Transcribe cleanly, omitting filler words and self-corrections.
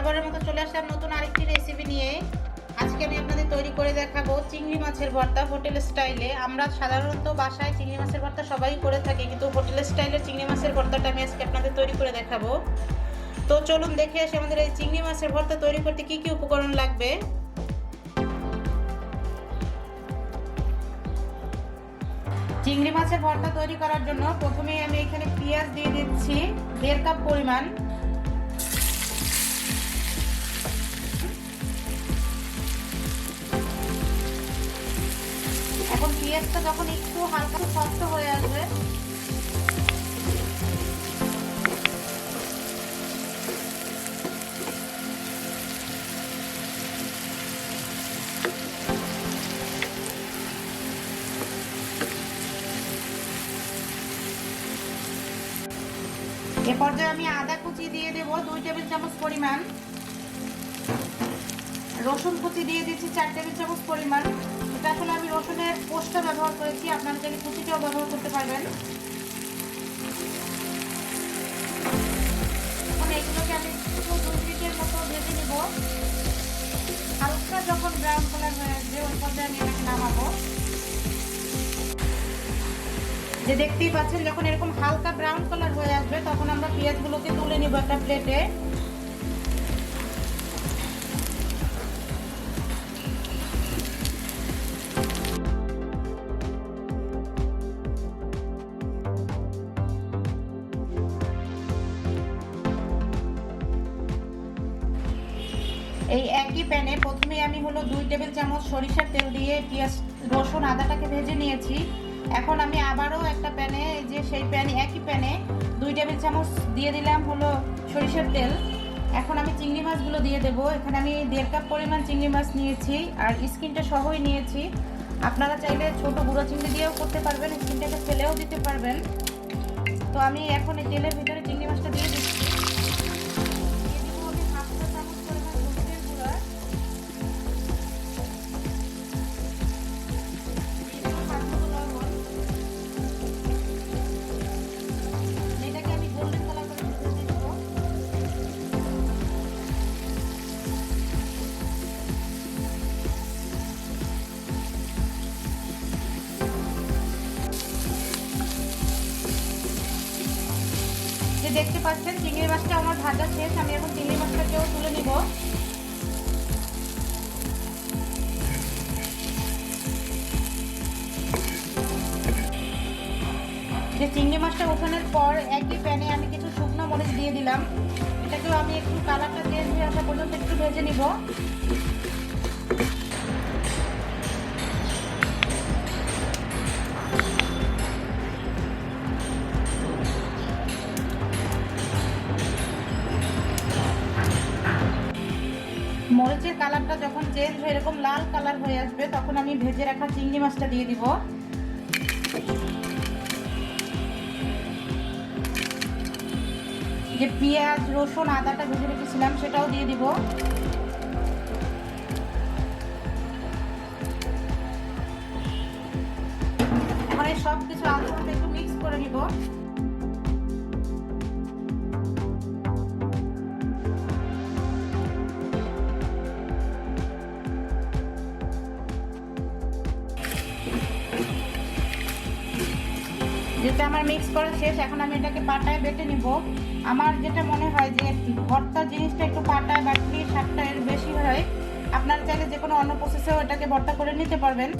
বরাবরের মতো চলে আসলাম নতুন আরেকটি রেসিপি নিয়ে। আজকে আমি আপনাদের তৈরি করে দেখাবো চিংড়ি মাছের ভর্তা হোটেল স্টাইলে। আমরা সাধারণত বাসায় চিংড়ি মাছের ভর্তা সবাই করে থাকি, কিন্তু হোটেল স্টাইলে চিংড়ি মাছের ভর্তাটা আমি আজকে আপনাদের তৈরি করে দেখাবো। তো চলুন দেখে আসি আমাদের এই চিংড়ি মাছের ভর্তা তৈরি করতে কি কি উপকরণ লাগবে। চিংড়ি মাছের ভর্তা তৈরি করার জন্য প্রথমেই আমি এখানে পেঁয়াজ দিয়ে দিচ্ছি 1.5 কাপ পরিমাণ। এখন পেঁয়াজটা যখন একটু হালকা শক্ত হয়ে আসবে এ পর্যায়ে আমি আদা কুচি দিয়ে দেব 2 টেবিল চামচ পরিমাণ, রসুন কুচি দিয়ে দিচ্ছি 4 টেবিল চামচ পরিমাণ। এটা আসলে আমি রসুনের কোষটা ব্যবহার করেছি, আপনারা চাইলে কুচিটাও ব্যবহার করতে পারবেন। এখন এগুলোকে আমি 2 মিনিটের মতো ভেজে নিব। হালকা যখন ব্রাউন কালার হয়ে আসবে ওই পর্যায়ে আমি এটাকে নামাবো। যে দেখতেই পাচ্ছেন যখন এরকম হালকা ব্রাউন কালার হয়ে আসবে তখন আমরা পেঁয়াজগুলোকে তুলে নিব একটা প্লেটে। এই একই প্যানে প্রথমে আমি 2 টেবিল চামচ সরিষার তেল দিয়ে পেঁয়াজ রসুন আদাটাকে ভেজে নিয়েছি। এখন আমি আবারও একটা প্যানে একই প্যানে 2 টেবিল চামচ দিয়ে দিলাম সরিষার তেল। এখন আমি চিংড়ি মাছগুলো দিয়ে দেব। এখানে আমি 1.5 কাপ পরিমাণ চিংড়ি মাছ নিয়েছি আর স্কিনটা সহই নিয়েছি। আপনারা চাইলে ছোট গুঁড়ো চিংড়ি দিয়েও করতে পারবেন, স্কিনটাকে ফেলেও দিতে পারবেন। তো আমি এখন এই তেলের ভিতরে চিংড়ি মাছটা দিয়ে দিচ্ছি। দেখতে পাচ্ছেন চিংড়ি মাছটা আমার ভাজা শেষ। আমি এখন চিংড়ি মাছটাকেও তুলে নিব। যে চিংড়ি মাছটা ওঠানোর পর একই প্যানে আমি কিছু শুকনো মরিচ দিয়ে দিলাম। এটাকেও আমি একটু কালারটা চেঞ্জ হয়ে আসা পর্যন্ত একটু ভেজে নিব। মরিচের কালারটা যখন চেঞ্জ হয়ে এরকম লাল কালার হয়ে আসবে তখন আমি ভেজে রাখা চিংড়ি মাছটা দিয়ে দিব। যে পেঁয়াজ রসুন আদাটা ভেজে রেখেছিলাম সেটাও দিয়ে দিব। এখন এই সব কিছু আলুর সাথে একটু মিক্স করে নিব। যেটা আমার মিক্স করা শেষ, এখন আমি এটাকে পাটায় বেটে নিব। আমার যেটা মনে হয় যে ভর্তা জিনিসটা একটু পাটায় বাটলে স্বাদটা এর বেশি হয়। আপনারা চাইলে যে কোনো অন্য প্রসেসেও এটাকে ভর্তা করে নিতে পারবেন।